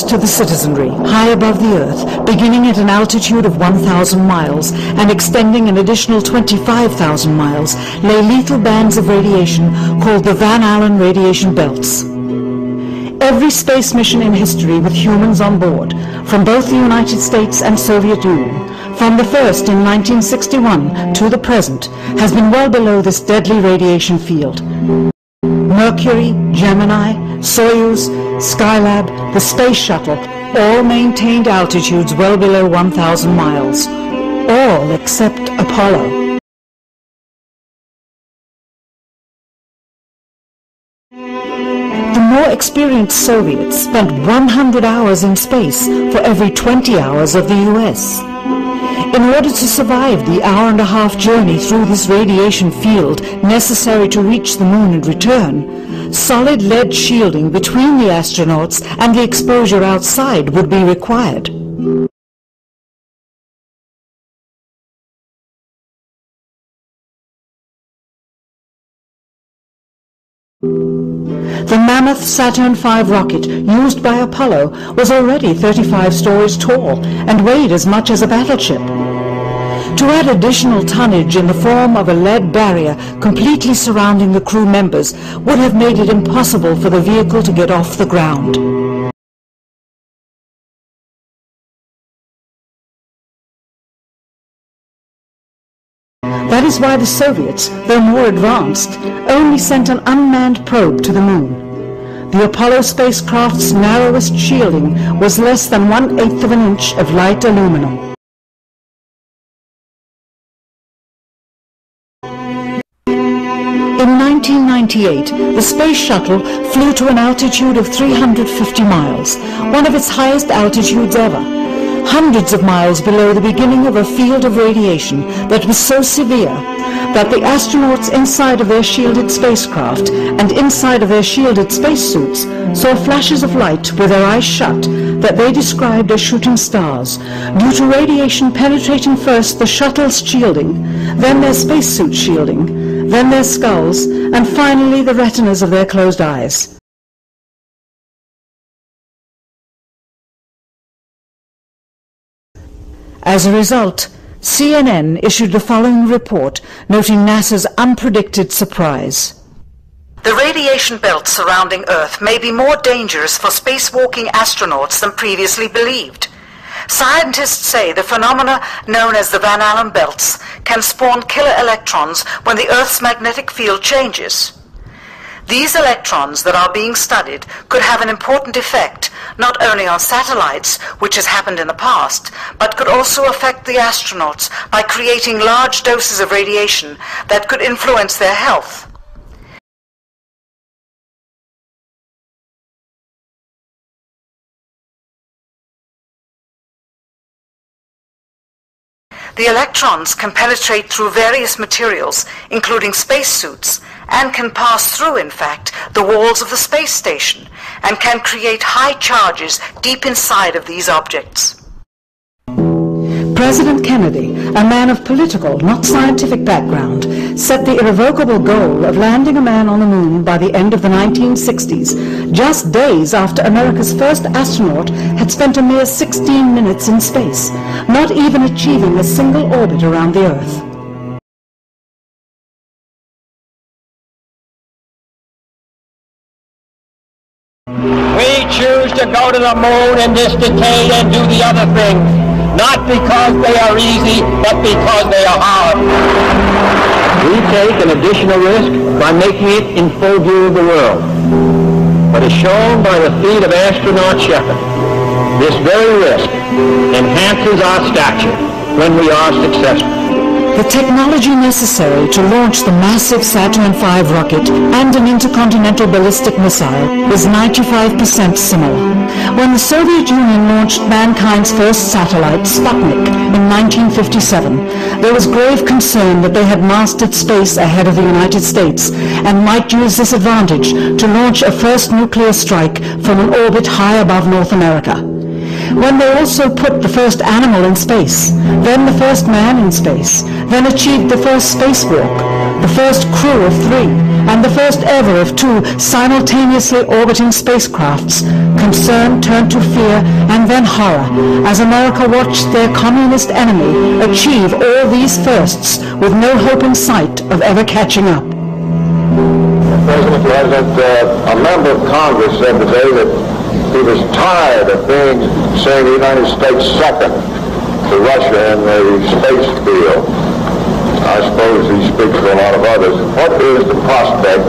to the citizenry, high above the Earth, beginning at an altitude of 1,000 miles and extending an additional 25,000 miles, lay lethal bands of radiation called the Van Allen radiation belts. Every space mission in history with humans on board, from both the United States and Soviet Union, from the first in 1961 to the present, has been well below this deadly radiation field. Mercury, Gemini, Soyuz, Skylab, the Space Shuttle, all maintained altitudes well below 1,000 miles. All except Apollo. The more experienced Soviets spent 100 hours in space for every 20 hours of the US. In order to survive the hour-and-a-half journey through this radiation field necessary to reach the moon and return, solid lead shielding between the astronauts and the exposure outside would be required. The mammoth Saturn V rocket used by Apollo was already 35 stories tall and weighed as much as a battleship. To add additional tonnage in the form of a lead barrier completely surrounding the crew members would have made it impossible for the vehicle to get off the ground. That is why the Soviets, though more advanced, only sent an unmanned probe to the moon. The Apollo spacecraft's narrowest shielding was less than 1/8 of an inch of light aluminum. In 1998, the Space Shuttle flew to an altitude of 350 miles, one of its highest altitudes ever, hundreds of miles below the beginning of a field of radiation that was so severe that the astronauts inside of their shielded spacecraft and inside of their shielded spacesuits saw flashes of light with their eyes shut that they described as shooting stars, due to radiation penetrating first the shuttle's shielding, then their spacesuit shielding, then their skulls, and finally the retinas of their closed eyes. As a result, CNN issued the following report noting NASA's unpredicted surprise. The radiation belt surrounding Earth may be more dangerous for spacewalking astronauts than previously believed. Scientists say the phenomena known as the Van Allen belts can spawn killer electrons when the Earth's magnetic field changes. These electrons that are being studied could have an important effect not only on satellites, which has happened in the past, but could also affect the astronauts by creating large doses of radiation that could influence their health. The electrons can penetrate through various materials, including spacesuits, and can pass through, in fact, the walls of the space station, and can create high charges deep inside of these objects. President Kennedy, a man of political, not scientific background, set the irrevocable goal of landing a man on the moon by the end of the 1960s, just days after America's first astronaut had spent a mere 16 minutes in space, not even achieving a single orbit around the Earth. We choose to go to the moon in this decade and do the other things, not because they are easy, but because they are hard. We take an additional risk by making it in full view of the world. But as shown by the feat of astronaut Shepard, this very risk enhances our stature when we are successful. The technology necessary to launch the massive Saturn V rocket and an intercontinental ballistic missile is 95% similar. When the Soviet Union launched mankind's first satellite, Sputnik, in 1957, there was grave concern that they had mastered space ahead of the United States and might use this advantage to launch a first nuclear strike from an orbit high above North America. When they also put the first animal in space, then the first man in space, then achieved the first spacewalk, the first crew of 3, and the first ever of 2 simultaneously orbiting spacecrafts, concern turned to fear and then horror as America watched their communist enemy achieve all these firsts with no hope in sight of ever catching up. Mr. President, a member of Congress said today that he was tired of saying the United States second to Russia in the space field. I suppose he speaks for a lot of others. What is the prospect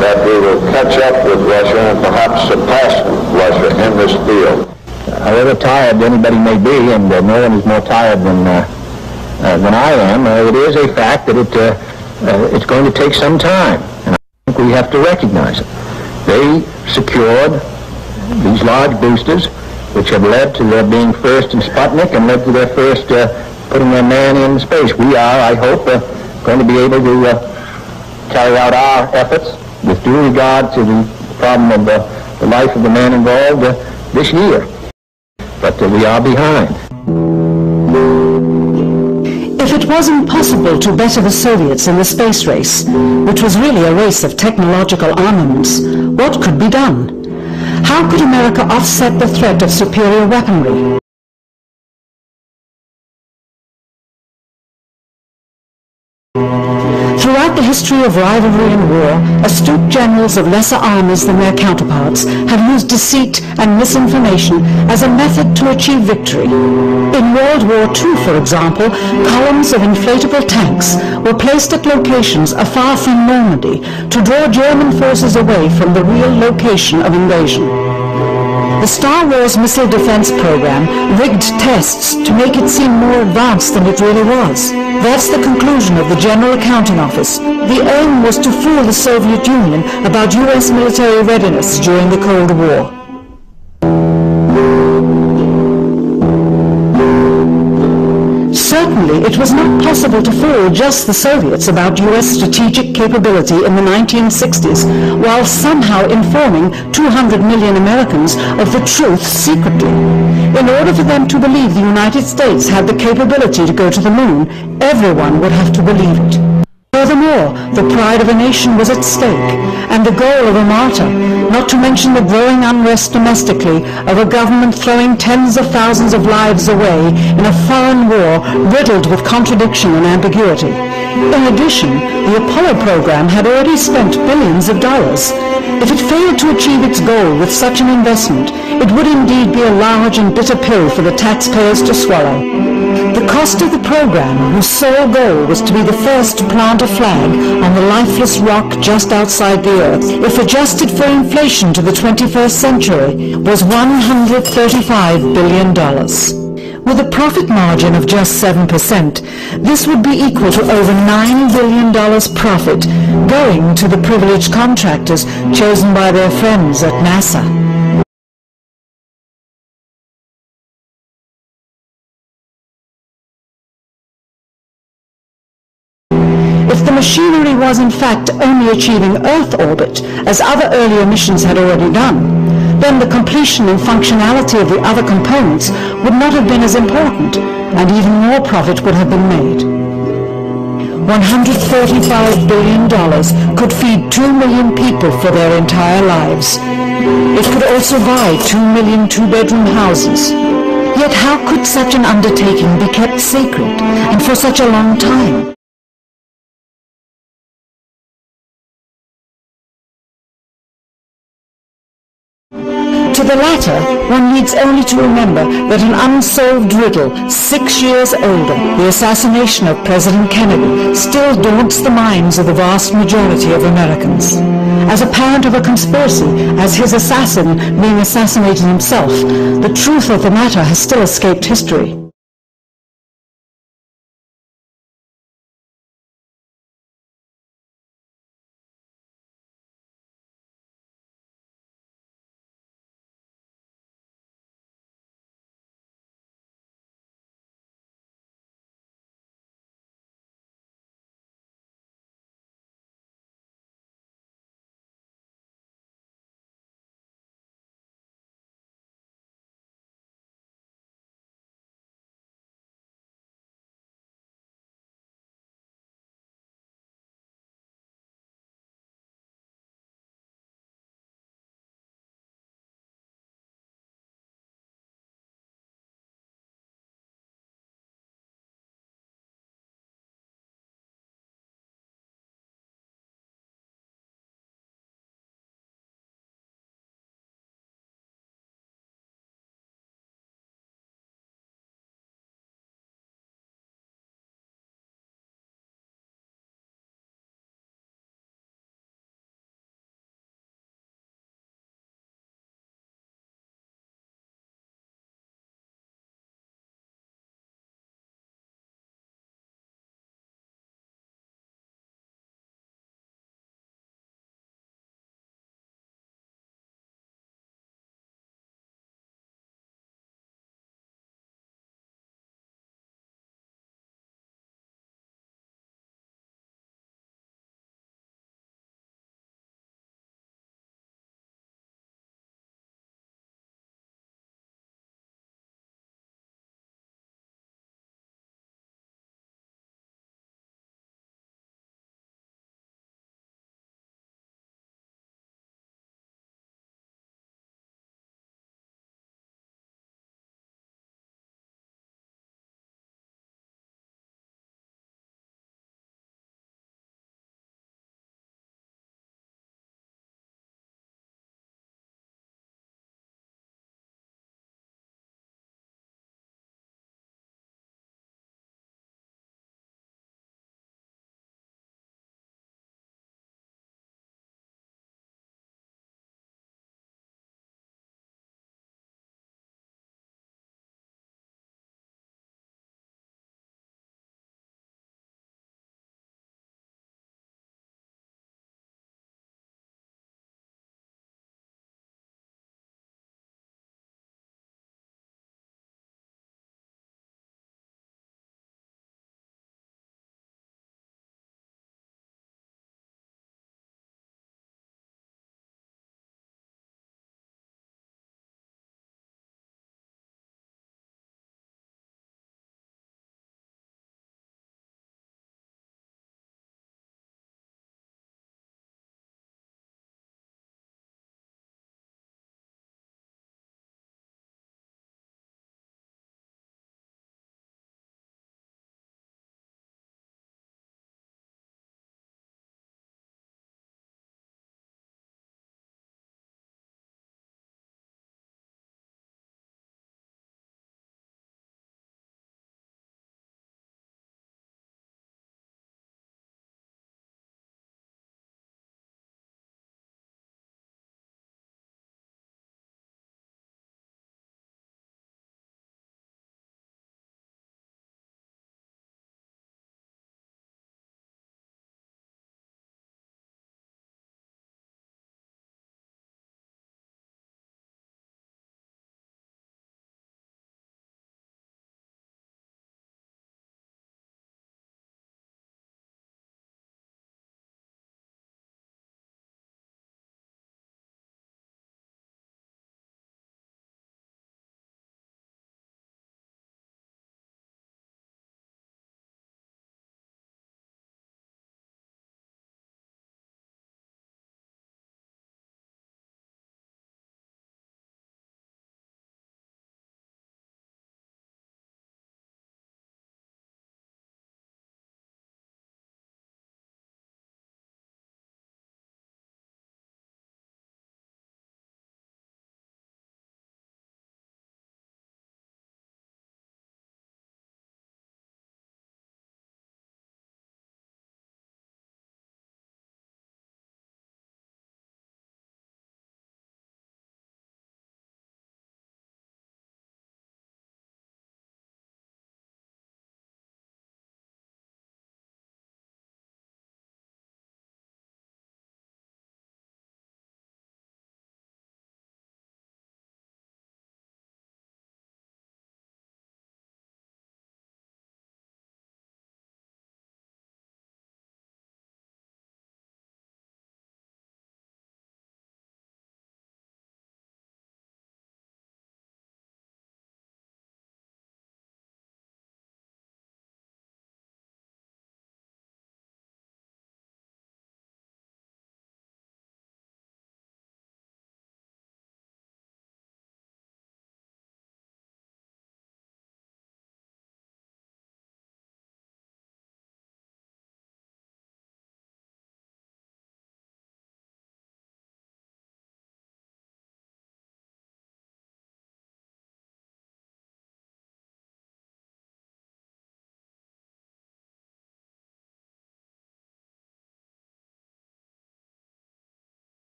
that we will catch up with Russia and perhaps surpass Russia in this field? However tired anybody may be, and no one is more tired than I am, it is a fact that it's going to take some time, and I think we have to recognize it. They secured these large boosters, which have led to their being first in Sputnik and led to their first putting their man in space. We are, I hope, going to be able to carry out our efforts with due regard to the problem of the life of the man involved this year. But we are behind. If it was impossible to better the Soviets in the space race, which was really a race of technological armaments, what could be done? How could America offset the threat of superior weaponry? Throughout the history of rivalry and war, astute generals of lesser armies than their counterparts have used deceit and misinformation as a method to achieve victory. In World War II, for example, columns of inflatable tanks were placed at locations afar from Normandy to draw German forces away from the real location of invasion. The Star Wars missile defense program rigged tests to make it seem more advanced than it really was. That's the conclusion of the General Accounting Office. The aim was to fool the Soviet Union about US military readiness during the Cold War. Certainly, it was not possible to fool just the Soviets about US strategic capability in the 1960s, while somehow informing 200 million Americans of the truth secretly. In order for them to believe the United States had the capability to go to the moon, everyone would have to believe it. Furthermore, the pride of a nation was at stake, and the goal of a martyr, not to mention the growing unrest domestically of a government throwing tens of thousands of lives away in a foreign war riddled with contradiction and ambiguity. In addition, the Apollo program had already spent billions of dollars. If it failed to achieve its goal with such an investment, it would indeed be a large and bitter pill for the taxpayers to swallow. The cost of the program, whose sole goal was to be the first to plant a flag on the lifeless rock just outside the Earth, if adjusted for inflation to the 21st century, was $135 billion. With a profit margin of just 7%, this would be equal to over $9 billion profit going to the privileged contractors chosen by their friends at NASA. If the machinery was in fact only achieving Earth orbit, as other earlier missions had already done, then the completion and functionality of the other components would not have been as important, and even more profit would have been made. $135 billion could feed 2 million people for their entire lives. It could also buy 2 million two-bedroom houses. Yet how could such an undertaking be kept secret, and for such a long time? To the latter, one needs only to remember that an unsolved riddle 6 years older, the assassination of President Kennedy, still daunts the minds of the vast majority of Americans. As a parent of a conspiracy, as his assassin being assassinated himself, the truth of the matter has still escaped history.